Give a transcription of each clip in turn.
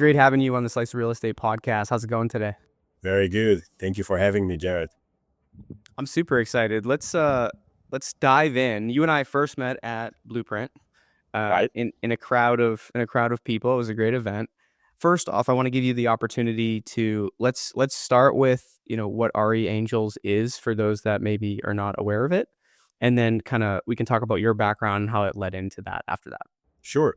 great having you on the Slice of Real Estate podcast. How's it going today? Very good. Thank you for having me, Jared. I'm super excited. Let's dive in. You and I first met at Blueprint, Right? in a crowd of people. It was a great event. First off, I want to give you the opportunity to let's start with what RE Angels is for those that maybe are not aware of it, and then kind of we can talk about your background and how it led into that after that. Sure.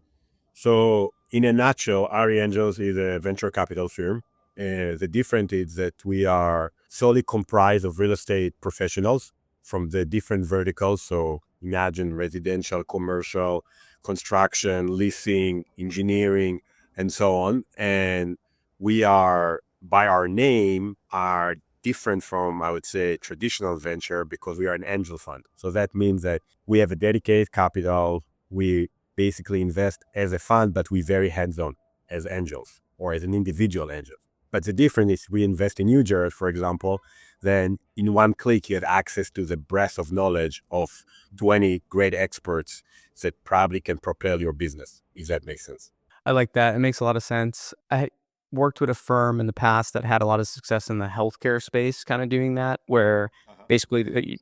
So, in a nutshell, RE Angels is a venture capital firm. The difference is that we are solely comprised of real estate professionals from the different verticals. So, imagine residential, commercial, construction, leasing, engineering, and so on. And we are, by our name, are different from, I would say, traditional venture because we are an angel fund. So that means that we have a dedicated capital. We basically invest as a fund, but we very hands-on as angels or as an individual angel. But the difference is we invest in you, Jared, for example, then in one click, you have access to the breadth of knowledge of 20 great experts that probably can propel your business, if that makes sense. I like that. It makes a lot of sense. I worked with a firm in the past that had a lot of success in the healthcare space, kind of doing that, where basically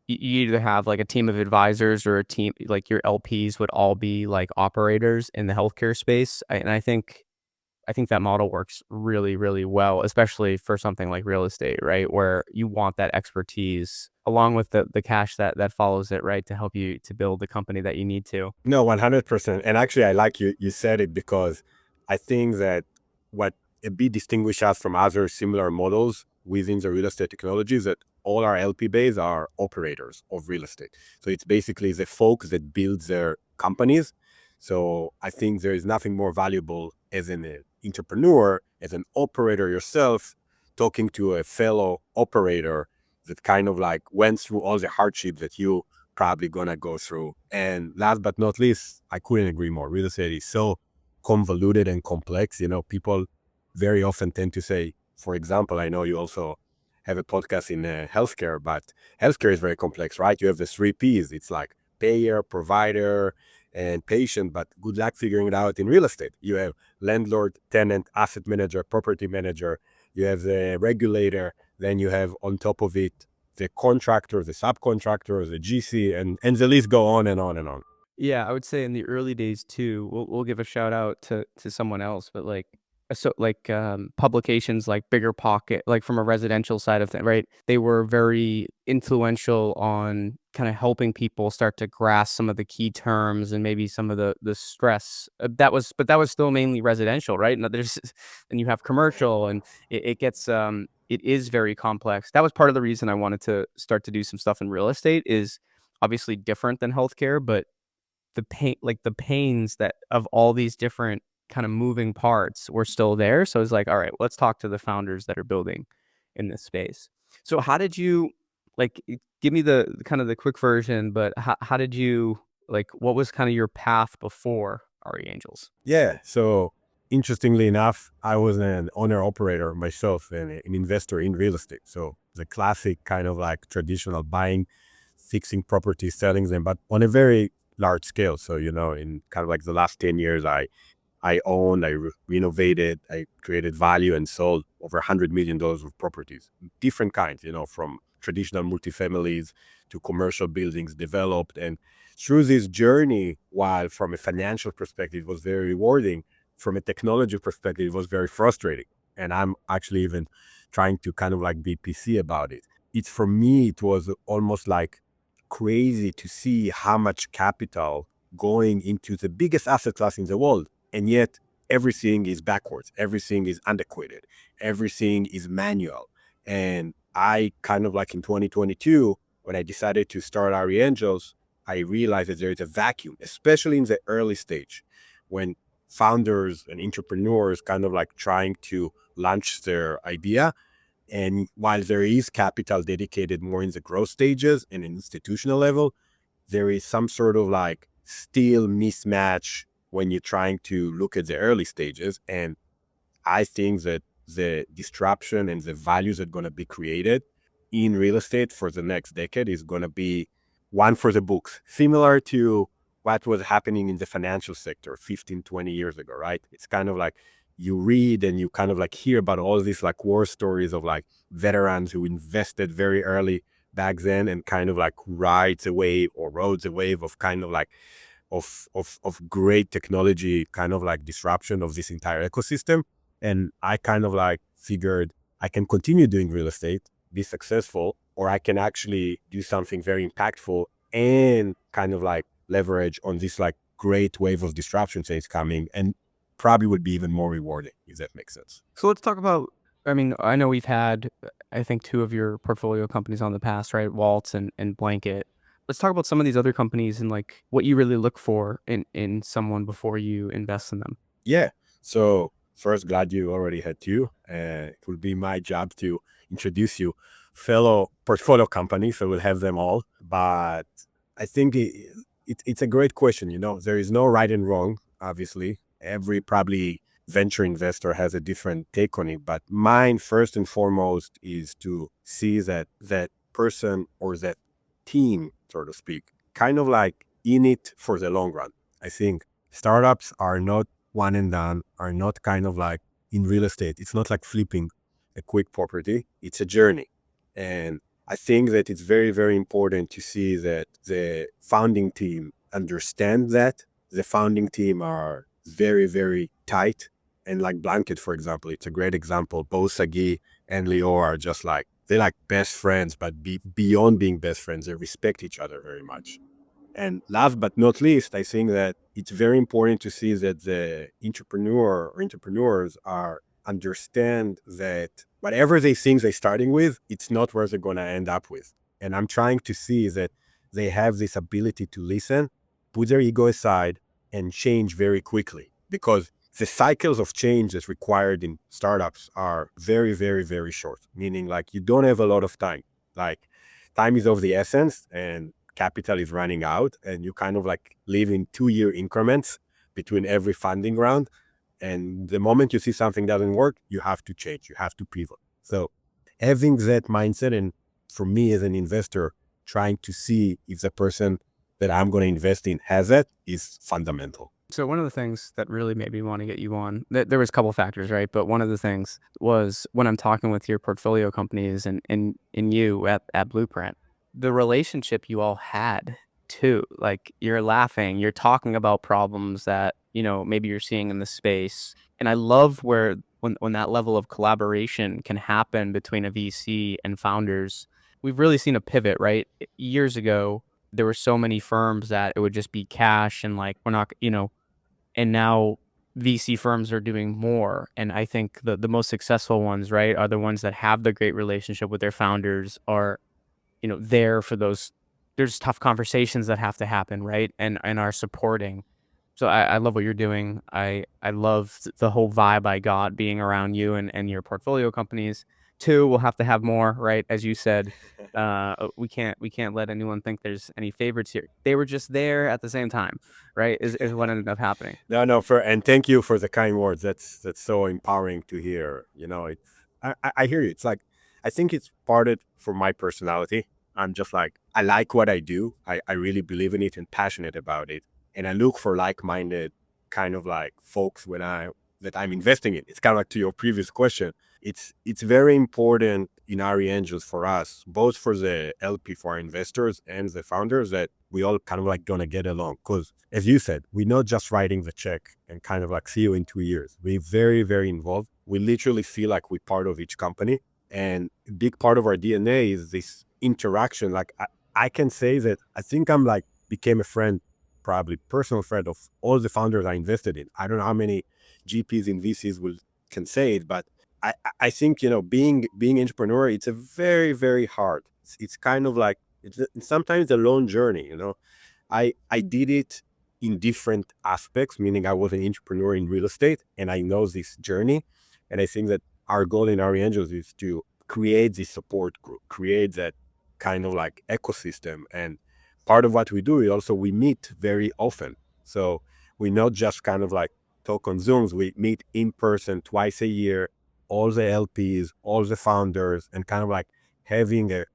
you either have like a team of advisors or a team like your LPs would all be like operators in the healthcare space. And I think that model works really, really well, especially for something like real estate, right? Where you want that expertise along with the cash that follows it, right? To help you to build the company that you need to. No, 100%. And actually, I like you said it because I think that what a bit distinguishes us from other similar models within the real estate technology is that all our LP base are operators of real estate. So it's basically the folks that build their companies. So I think there is nothing more valuable as an entrepreneur, as an operator yourself, talking to a fellow operator that kind of like went through all the hardship that you probably gonna go through. And last but not least, I couldn't agree more. Real estate is so convoluted and complex. People very often tend to say, for example, I know you also have a podcast in healthcare, but healthcare is very complex, right? You have the three P's. It's like payer, provider, and patient, but good luck figuring it out in real estate. You have landlord, tenant, asset manager, property manager. You have the regulator. Then you have on top of it the contractor, the subcontractor, the GC, and the list go on and on and on. Yeah, I would say in the early days too, we'll give a shout out to someone else, but publications like Bigger Pocket, like from a residential side of things, right? They were very influential on kind of helping people start to grasp some of the key terms and maybe some of the stress. But that was still mainly residential, right? And there's and you have commercial, and it is very complex. That was part of the reason I wanted to start to do some stuff in real estate. Is obviously different than healthcare, but the pains that of all these different kind of moving parts were still there. So it's like, all right, let's talk to the founders that are building in this space. So how did you give me the kind of the quick version, but how did you what was kind of your path before RE Angels? Yeah. So interestingly enough, I was an owner operator myself and an investor in real estate. So the classic kind of like traditional buying, fixing properties, selling them, but on a very large scale. So, in kind of like the last 10 years, I owned, renovated, I created value and sold over $100 million of properties, different kinds, from traditional multifamilies to commercial buildings developed. And through this journey, while from a financial perspective, it was very rewarding, from a technology perspective, it was very frustrating. And I'm actually even trying to kind of like be PC about it. For me, it was almost like crazy to see how much capital going into the biggest asset class in the world. And yet everything is backwards. Everything is antiquated. Everything is manual. And I kind of like in 2022, when I decided to start RE Angels, I realized that there is a vacuum, especially in the early stage when founders and entrepreneurs kind of like trying to launch their idea. And while there is capital dedicated more in the growth stages and an institutional level, there is some sort of like still mismatch when you're trying to look at the early stages. And I think that the disruption and the values that are going to be created in real estate for the next decade is going to be one for the books, similar to what was happening in the financial sector 15, 20 years ago, right? It's kind of like you read and you kind of like hear about all these like war stories of like veterans who invested very early back then and kind of like rides a wave or roads a wave of kind of like of great technology kind of like disruption of this entire ecosystem. And I kind of like figured I can continue doing real estate, be successful, or I can actually do something very impactful and kind of like leverage on this like great wave of disruption that is coming and probably would be even more rewarding, if that makes sense. So let's talk about, I mean, I know we've had, I think, 2 of your portfolio companies on the past, right? Waltz and Blanket. Let's talk about some of these other companies and, like, what you really look for in someone before you invest in them. Yeah. So first, glad you already had two. It will be my job to introduce you fellow portfolio companies. So we'll have them all. But I think it's a great question. You know, there is no right and wrong. Obviously, every probably venture investor has a different take on it. But mine, first and foremost, is to see that person or that team, so to speak, kind of like in it for the long run. I think startups are not one and done, are not kind of like in real estate. It's not like flipping a quick property. It's a journey. And I think that it's very, very important to see that the founding team understand that. The founding team are very, very tight. And like Blanket, for example, it's a great example. Both Sagi and Leo are just like, they're like best friends, but beyond being best friends, they respect each other very much. And last but not least, I think that it's very important to see that the entrepreneur or entrepreneurs are understand that whatever they think they're starting with, it's not where they're going to end up with. And I'm trying to see that they have this ability to listen, put their ego aside, and change very quickly. Because the cycles of change that's required in startups are very, very, very short, meaning like you don't have a lot of time. Like time is of the essence and capital is running out, and you kind of like live in 2-year increments between every funding round. And the moment you see something doesn't work, you have to change, you have to pivot. So having that mindset, and for me as an investor, trying to see if the person that I'm going to invest in has that is fundamental. So one of the things that really made me wanna get you on, there was a couple factors, right? But one of the things was when I'm talking with your portfolio companies and you at Blueprint, the relationship you all had too. Like, you're laughing, you're talking about problems that, maybe you're seeing in the space, and I love where when that level of collaboration can happen between a VC and founders. We've really seen a pivot, right? Years ago, there were so many firms that it would just be cash and, like, we're not, and now VC firms are doing more, and I think the most successful ones, right, are the ones that have the great relationship with their founders, are, there for those. There's tough conversations that have to happen, right, and are supporting. So I love what you're doing. I love the whole vibe I got being around you and your portfolio companies. 2, we'll have to have more, right? As you said, we can't let anyone think there's any favorites here. They were just there at the same time, right? Is what ended up happening. No, and thank you for the kind words. That's so empowering to hear. You know, I hear you. It's like I think it's part of for my personality. I'm just like I like what I do. I really believe in it and passionate about it. And I look for like-minded kind of like folks when I that I'm investing in. It's kind of like to your previous question. It's very important in RE Angels for us, both for the LP, for our investors and the founders, that we all kind of like gonna get along. Because as you said, we're not just writing the check and kind of like see you in 2 years. We're very, very involved. We literally feel like we're part of each company. And a big part of our DNA is this interaction. Like I can say that I think I'm like became a friend, probably personal friend of all the founders I invested in. I don't know how many GPs and VCs will can say it, but I think being entrepreneur, it's a very, very hard. It's kind of like it's sometimes a long journey. I did it in different aspects, meaning I was an entrepreneur in real estate and I know this journey. And I think that our goal in RE Angels is to create this support group, create that kind of like ecosystem. And part of what we do is also we meet very often. So we not just kind of like talk on Zooms, we meet in person twice a year, all the LPs, all the founders, and kind of like having a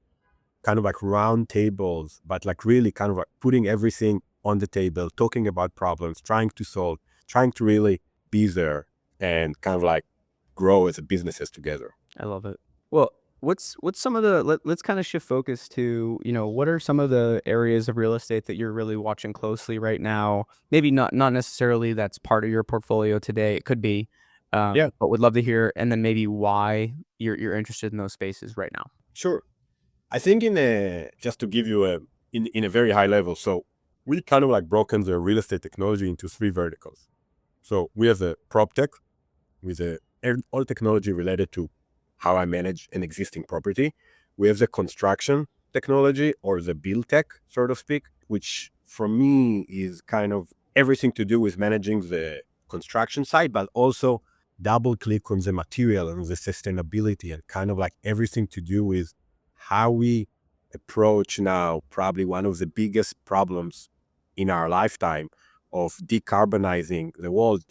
kind of like round tables, but like really kind of like putting everything on the table, talking about problems, trying to solve, trying to really be there and kind of like grow as a businesses together. I love it. Well, what's some of the let's kind of shift focus to, what are some of the areas of real estate that you're really watching closely right now? Maybe not necessarily that's part of your portfolio today. It could be, Yeah, but would love to hear, and then maybe why you're interested in those spaces right now. sure. I think in a just to give you a in a very high level, so we kind of like broken the real estate technology into three verticals. So we have the prop tech with all technology related to how I manage an existing property. We have the construction technology or the build tech, so to speak, which for me is kind of everything to do with managing the construction side, but also double click on the material and the sustainability and kind of like everything to do with how we approach now probably one of the biggest problems in our lifetime of decarbonizing the world.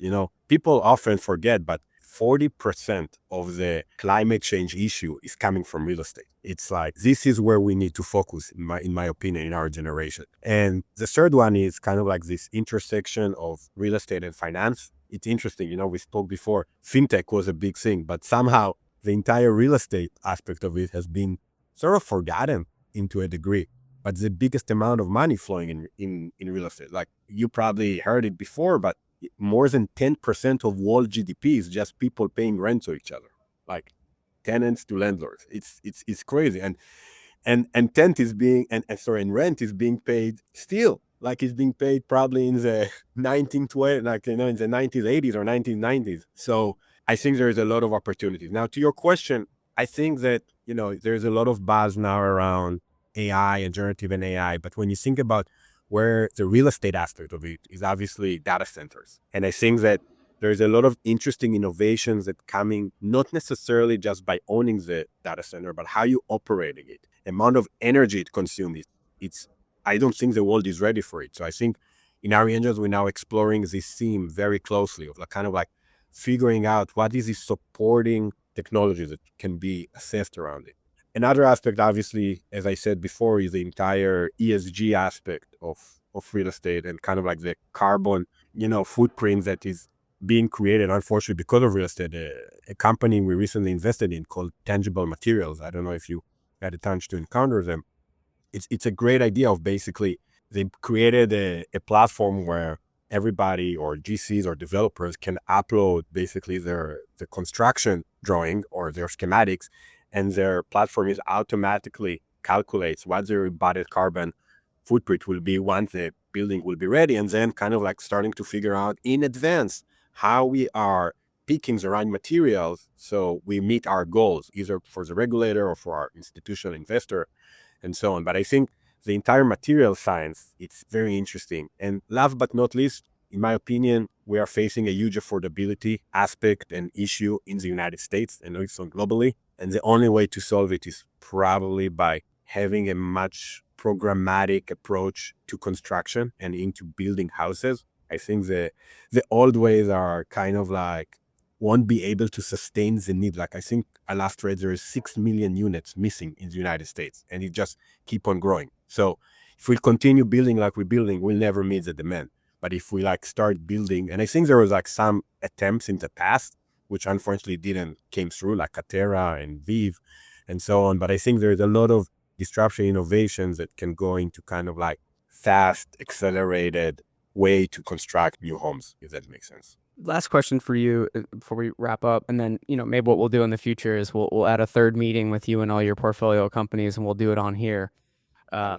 People often forget, but 40% of the climate change issue is coming from real estate. It's like this is where we need to focus, in my opinion, in our generation. And the third one is kind of like this intersection of real estate and finance. It's interesting, we spoke before, fintech was a big thing, but somehow the entire real estate aspect of it has been sort of forgotten into a degree. But the biggest amount of money flowing in real estate, like you probably heard it before, but more than 10% of world GDP is just people paying rent to each other, like tenants to landlords. It's crazy, and tent is being and rent is being paid still like it's being paid probably in the 1920, like in the 1980s or 1990s. So I think there is a lot of opportunities. Now to your question, I think that there's a lot of buzz now around AI and generative and AI, but when you think about where the real estate aspect of it is obviously data centers. And I think that there's a lot of interesting innovations that coming not necessarily just by owning the data center, but how you operating it, amount of energy it consumes. It's I don't think the world is ready for it. So I think in our engines, we're now exploring this theme very closely of like kind of like figuring out what is the supporting technology that can be assessed around it. Another aspect, obviously, as I said before, is the entire ESG aspect of real estate and kind of like the carbon, footprint that is being created, unfortunately, because of real estate. A company we recently invested in called Tangible Materials. I don't know if you had a chance to encounter them. It's a great idea of basically they created a platform where everybody or GCs or developers can upload basically the construction drawing or their schematics, and their platform is automatically calculates what their embodied carbon footprint will be once the building will be ready, and then kind of like starting to figure out in advance how we are picking the right materials so we meet our goals, either for the regulator or for our institutional investor and so on. But I think the entire material science, it's very interesting. And last but not least, in my opinion, we are facing a huge affordability aspect and issue in the United States and also globally. And the only way to solve it is probably by having a much programmatic approach to construction and into building houses. I think the old ways are kind of like won't be able to sustain the need. Like I think I last read there is 6 million units missing in the United States, and it just keep on growing. So if we continue building like we're building, we'll never meet the demand. But if we like start building, and I think there was like some attempts in the past, which unfortunately didn't came through, like Katera and Vive and so on. But I think there's a lot of disruption innovations that can go into kind of like fast, accelerated way to construct new homes, if that makes sense. Last question for you before we wrap up, and then maybe what we'll do in the future is we'll add a third meeting with you and all your portfolio companies, and we'll do it on here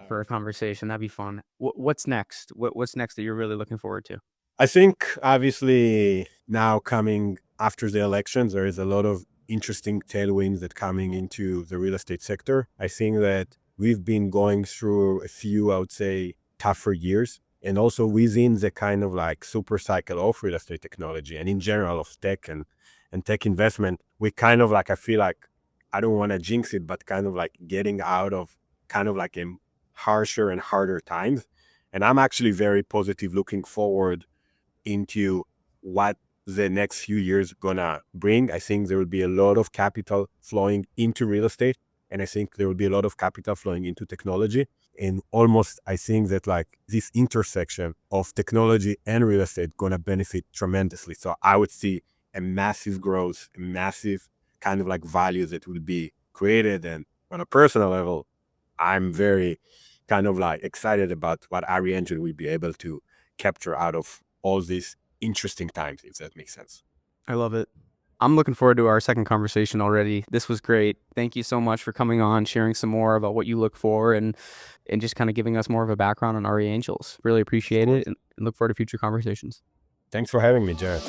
for a conversation. That'd be fun. What's next? What's next that you're really looking forward to? I think obviously now coming after the elections, there is a lot of interesting tailwinds that coming into the real estate sector. I think that we've been going through a few, I would say, tougher years. And also within the kind of like super cycle of real estate technology and in general of tech and tech investment, we kind of like, I feel like, I don't want to jinx it, but kind of like getting out of kind of like a harsher and harder times. And I'm actually very positive looking forward into what the next few years gonna bring. I think there will be a lot of capital flowing into real estate, and I think there will be a lot of capital flowing into technology. And almost, I think that like this intersection of technology and real estate gonna benefit tremendously. So I would see a massive growth, a massive kind of like value that will be created. And on a personal level, I'm very kind of like excited about what Ari Engine will be able to capture out of all these interesting times, if that makes sense. I love it. I'm looking forward to our second conversation already. This was great. Thank you so much for coming on, sharing some more about what you look for, and just kind of giving us more of a background on RE Angels. Really Of appreciate course. it, and look forward to future conversations. Thanks for having me, Jared.